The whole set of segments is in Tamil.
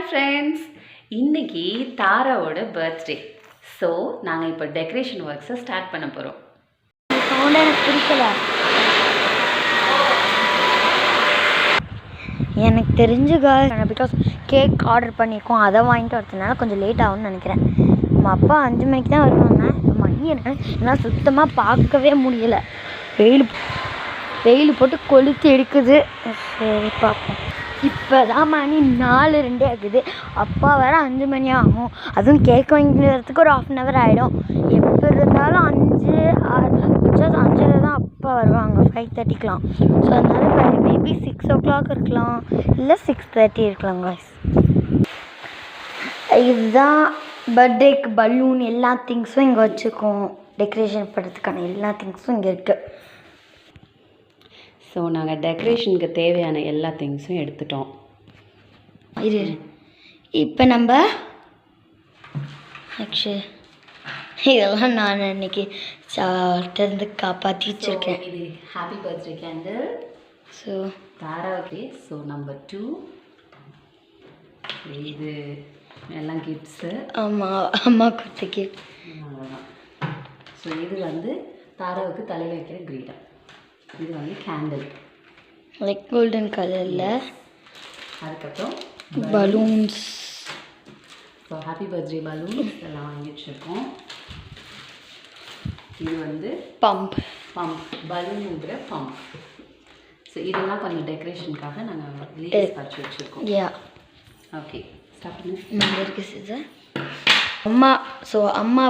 ஹாய் ஃப்ரெண்ட்ஸ், இன்றைக்கி தாராவோட பர்த்டே. ஸோ நாங்கள் இப்போ டெக்கரேஷன் ஒர்க்ஸை ஸ்டார்ட் பண்ண போகிறோம். எனக்கு பிடிக்கல. எனக்கு தெரிஞ்சு பிகாஸ் கேக் ஆர்டர் பண்ணியிருக்கோம், அதை வாங்கிட்டு வரதுனால கொஞ்சம் லேட் ஆகும்னு நினைக்கிறேன். நம்ம அப்பா 5 மணிக்கு தான் வருவாங்க. மணி என்னால் சுத்தமாக பார்க்கவே முடியலை. வெயில் போட்டு கொளுத்து எடுக்குது. சரி பார்ப்போம். இப்போ தான் மணி 4:02 ஆகுது. அப்பா வேறு 5 மணி ஆகும். அதுவும் கேக் வாங்கிட்டு வரதுக்கு ஒரு 1/2 hour ஆகிடும். எப்போ இருந்தாலும் 5, 6 5 தான் அப்பா வருவாங்க, 5:30க்கெலாம். ஸோ அதனால் மேபி 6 o'clock இருக்கலாம், இல்லை 6:30 இருக்கலாம் guys. இதுதான் பர்த்டேக்கு பலூன் எல்லா திங்ஸும் இங்கே வச்சுருக்கோம். டெக்கரேஷன் பண்ணுறதுக்கான எல்லா திங்ஸும் இங்கே இருக்குது. ஸோ நாங்கள் டெக்கரேஷனுக்கு தேவையான எல்லா திங்ஸும் எடுத்துட்டோம். இப்போ நம்ம ஆக்சுவலி இதெல்லாம் நான் இன்னைக்கு சாப்பிட்டு காப்பாற்றி வச்சுருக்கேன். இது ஹாப்பி பர்த்டே கேண்டில். ஸோ தாராவுக்கு. ஸோ நம்பர் 2 இது எல்லாம் கிஃப்ட்ஸு. அம்மா கொடுத்த கிஃப்ட். அவ்வளோதான். ஸோ இது தாராவுக்கு தலையில் வைக்கிற கிரீடம். இது கேண்டில் லைக் கோல்டன் கலரில். அதுக்கப்புறம் balloons. So happy birthday balloons எல்லாம் வாங்கி வச்சுருக்கோம். இது பம்ப் பலூனுங்கிற பம்ப். ஸோ இதெல்லாம் கொஞ்சம் டெக்கரேஷனுக்காக நாங்கள் லீவ்ஸ் வச்சு வச்சுருக்கோம். ஓகே, ஸ்டார்ட் பண்ணு. இருக்குது அம்மா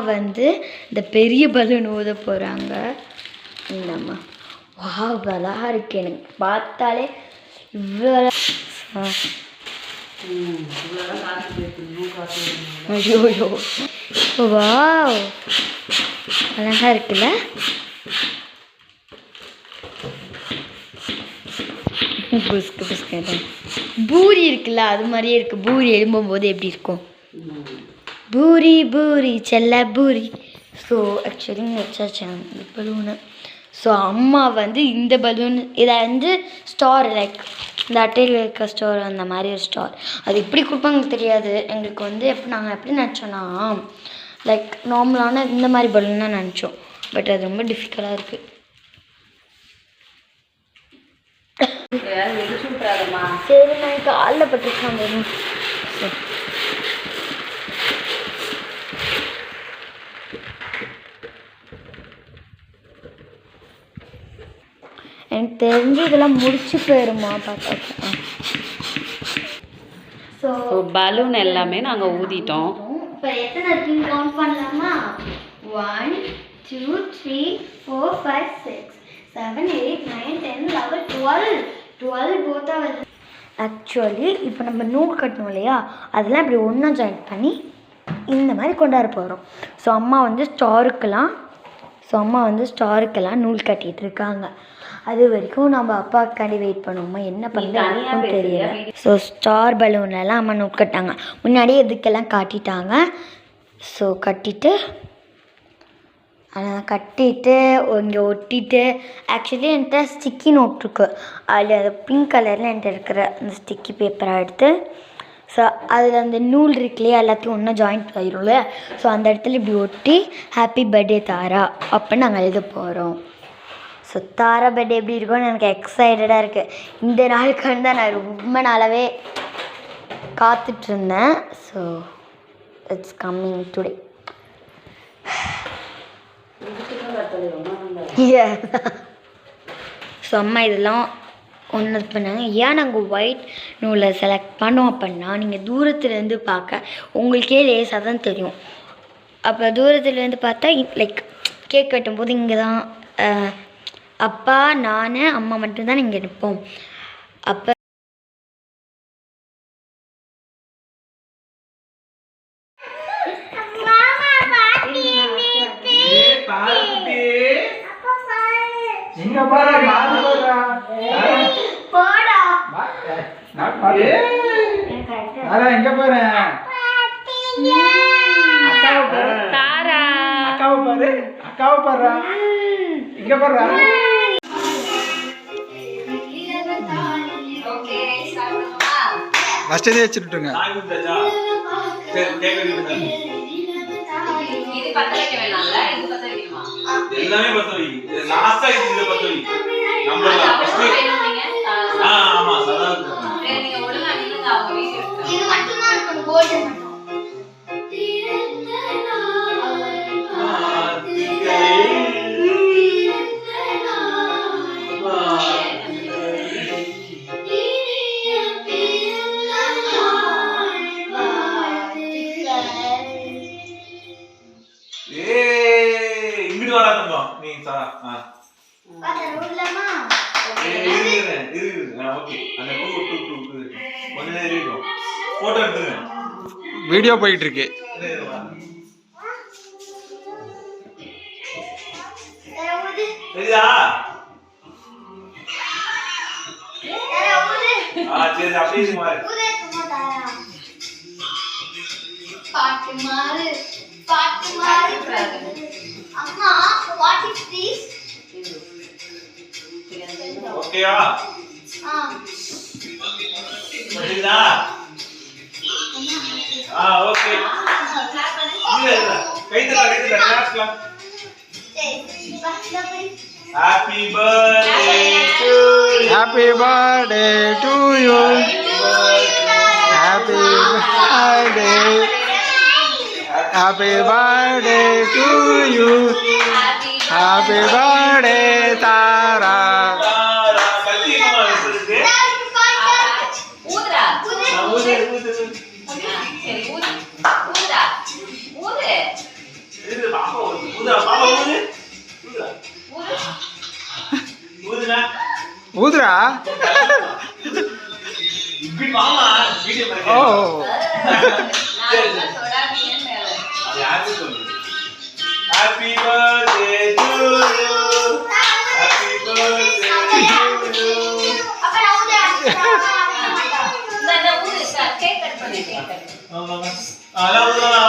இந்த பெரிய பலூன் ஊத போகிறாங்க. இந்தம்மா வா அழகா இருக்கு. எனக்கு பார்த்தாலே இவ்வளோ ஐயோ வா அழகா இருக்குல்ல. பூரி இருக்குல்ல, அது மாதிரியே இருக்கு. பூரி எழும்பும் போது எப்படி இருக்கும்? பூரி பூரி செல்ல பூரி. ஸோ ஆக்சுவலி வச்சாச்சு இந்த பலூனு. ஸோ அம்மா இந்த பலூன் இதை ஸ்டார் லைக் இந்த அட்டையில் இருக்க ஸ்டார், அந்த மாதிரி ஒரு ஸ்டார். அது எப்படி கொடுப்பாங்க தெரியாது எங்களுக்கு. நாங்கள் எப்படி நினச்சோன்னா லைக் நார்மலான இந்த மாதிரி பலூன் தான் நினச்சோம். பட் அது ரொம்ப டிஃபிகல்ட்டாக இருக்குது. சரி, நான் காலில் பட்டுருக்கேன். எனக்கு தெரிஞ்சு இதெல்லாம் முடிச்சு போயிடுமா பார்த்தா. ஸோ பலூன் எல்லாமே நாங்கள் ஊதிட்டோம். இப்போ எத்தனை இருக்குன்னு கவுண்ட் பண்ணலாமா? 1 2 3 4 5 6 7 8 9 10 11 12 போத்தா வருது. ஆக்சுவலி இப்போ நம்ம நூல் கட்டணும் இல்லையா, அதெல்லாம் இப்படி ஒன்றா ஜாயின் பண்ணி இந்த மாதிரி கொண்டாட போகிறோம். ஸோ அம்மா ஸ்டாருக்கெல்லாம் நூல் கட்டிகிட்டு இருக்காங்க. அது வரைக்கும் நம்ம அப்பாவுக்காண்டி வெயிட் பண்ணுவோமா, என்ன பண்ணுறதுன்னு தெரியல. ஸோ ஸ்டார் பலூன்லாம் அம்மா நோட் கட்டாங்க. முன்னாடியே இதுக்கெல்லாம் காட்டிட்டாங்க. ஸோ கட்டிட்டு இங்கே ஒட்டிட்டு ஆக்சுவலி என்கிட்ட ஸ்டிக்கி நோட் இருக்குது. அதில் அது பிங்க் கலரில் என்கிட்ட இருக்கிற அந்த ஸ்டிக்கி பேப்பராக எடுத்து ஸோ அதில் அந்த நூல் இருக்குல்லையே எல்லாத்தையும் ஒன்றா ஜாயிண்ட் ஆகிரும்ல. ஸோ அந்த இடத்துல இப்படி ஒட்டி ஹாப்பி பர்த்டே தாரா அப்படின்னு நாங்கள் எழுத போகிறோம். ஸோ தாரா பர்த்டே எப்படி இருக்கும்னு எனக்கு எக்ஸைட்டடாக இருக்குது. இந்த நாளுக்கு தான் நான் ரொம்ப நாளாகவே காத்துட்ருந்தேன். So it's coming today. So அம்மா இதெல்லாம் ஒன்று பண்ணாங்க. ஏன் நாங்கள் ஒயிட் நூலை செலக்ட் பண்ணோம் அப்படின்னா, நீங்கள் தூரத்துலேருந்து பார்க்க உங்களுக்கே லேசாக தான் தெரியும். அப்போ தூரத்துலேருந்து பார்த்தா லைக் கேக் வெட்டும்போது இங்கே தான் அப்பா நான் அம்மா மட்டும்தான் இங்கே நிற்போம். அப்போ அக்காவை பாரு, இங்க பாரு. ஃபர்ஸ்ட் இதே வச்சுட்டுங்க. சரி கேக்க விடுங்க. இது பத்த வைக்க வேணாம்ல, இது பத்த வைக்கணுமா? எல்லாமே பத்த வை. லாஸ்டா இது பத்த வை. நம்பர்லாம் ஃபர்ஸ்ட் வேணும்னீங்க. ஆமா சதா இருக்கு. சரி நீங்க ஒழுங்கா நில்லுங்க, அவங்க வீடியோ எடுத்து. இது மட்டும் தான் இருக்கும் கோல்டு மட்டும். இங்கிட்டு வரா தங்கம் நீ சதா பாத்தா ரோட்லமா ஓகே அந்த டூ கொஞ்ச நேரம் இருக்கும் போட்டோ எடுத்துங்க வீடியோ போயிட்டு இருக்கு. சரியா சரி அப்படியே மாறு பாட்டு மாறு பாட்டு மாறு. அம்மா வாட் இஸ் திஸ்? ஓகேயா சரியா ஓகே கைதல கிளாஸ்ல happy birthday to happy birthday to you. Happy birthday. Happy birthday to you. Happy birthday Thara. கத்தியமா இருக்கு ஊதுடா. ஊது சரி ஊது. ஊதுடா. ஊது. இது பாப்பா ஊது பாப்பா ஊது ஊது ஊது. ஊதுனா ஊதுரா. இப்படி மாமா வீடியோ ஓ நான் சொடாதீங்கன்னு மேல. அது யாருக்கு சொல்லுது happy birthday to you happy birthday to you அப்ப நான் இந்த ஊது கேக் கட் பண்ணு, கேக் கட் பண்ணு. ஆமா அல ஊதுனா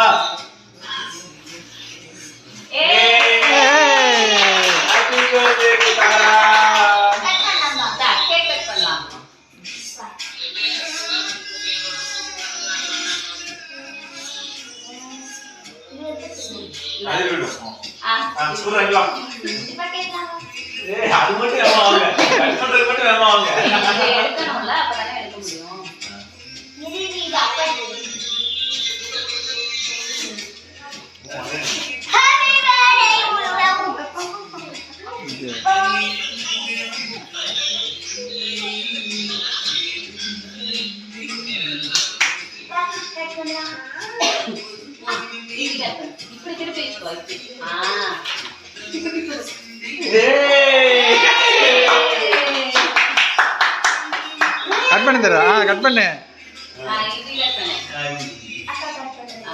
ஹேப்பி பர்த்டே தாரா கேக் கட் பண்ணலாம். அது விடும் சூரங்க அது மட்டும் வேமா வாங்க கட் பண்றது மட்டும் வேமா வாங்க இதை எடுக்கணும்ல, அப்பதானே எடுக்க முடியும். இப்படி திருப்பி வச்சுக்கோ. கட் பண்ணி தரா. கட் பண்ணு. இப்படி கட் பண்ணு.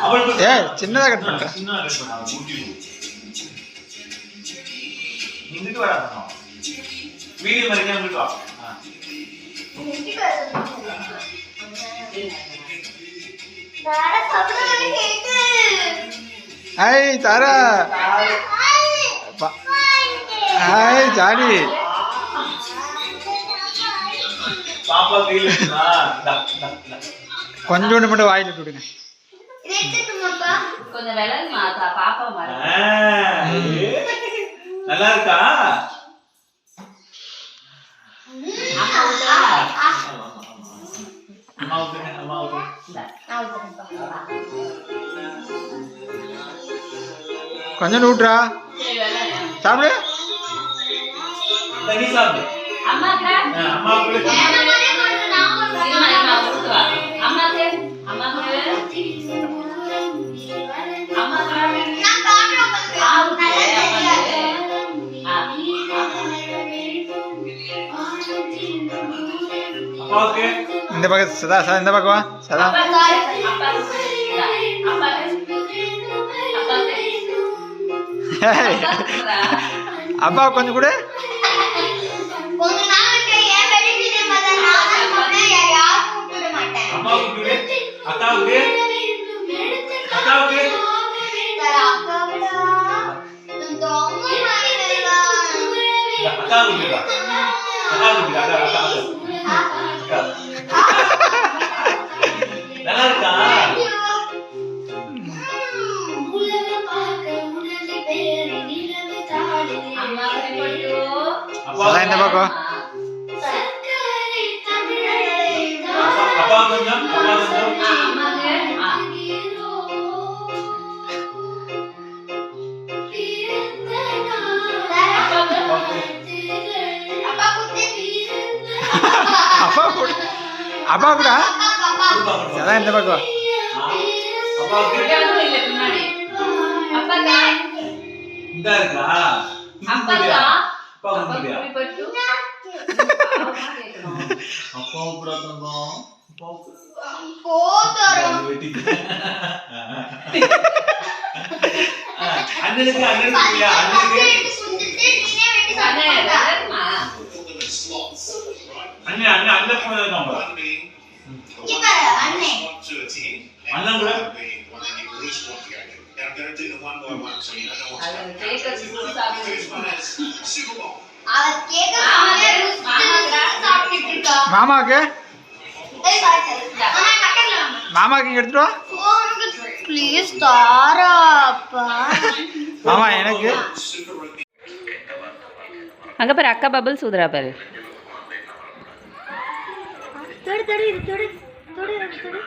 அவளுக்கு ஏ சின்னதா கட் பண்றேன். சின்னதா கட் பண்ணா ஊட்டி இங்கிட்டு வராதா வீடியோ மாதிரி இங்கிட்டு வா ஹாய் தாரா. Hi Johnny. பாப்பா கையில கொஞ்சோண்டு மட்டும் வாயில விடுங்க. கொஞ்சம் விலகுமா பாப்பா மாதிரி. நல்லா இருக்கா அம்மா ஊத்துறா? அம்மா ஊத்துங்க அம்மா ஊத்துங்க கொஞ்சம் ஊட்டுறா. சரி விலகு. சாப்பிடு. தண்ணி சாப்பிடு அம்மாக்கா அம்மா கூட இருமா ஊத்துவா. அம்மாக்கு அம்மாக்கு அப்பாவுக்கு இந்த பக்கம் சதா சதா இந்த பக்கம் வா சதா. ஹேய், அப்பா கொஞ்சம் கூட. அம்மாவுக்கு அக்காவுக்கு அக்காவுக்கு அக்காவுக்கு அக்காவுக்கு அதான் இந்த பக்கம் அப்பா கொஞ்சம் அப்பா கொஞ்சம் அப்பா கூட அப்பா கூட அதான் இந்த பக்கம் அப்பாவுக்கு இல்ல பின்னாடி அப்பா இந்த இருக்கா அப்பா அப்பா முடியா பட்டு அப்பாவு கூட தந்தோம் அப்பாவுக்கு அண்ணனுக்கு இல்லையா அண்ணனுக்கு அண்ணன் அண்ணன் அண்ணன் போனது நம்ம அண்ணன் கூட மாமாவுக்கு மாமாவுக்கு இங்க எடுத்துட்டு வா ப்ளீஸ் தாராப்பா. மாமா எனக்கு அங்க பாரு அக்கா பபிள்ஸ் ஊதுறா பாரு தொடு தொடு தொடு தொடு தொடு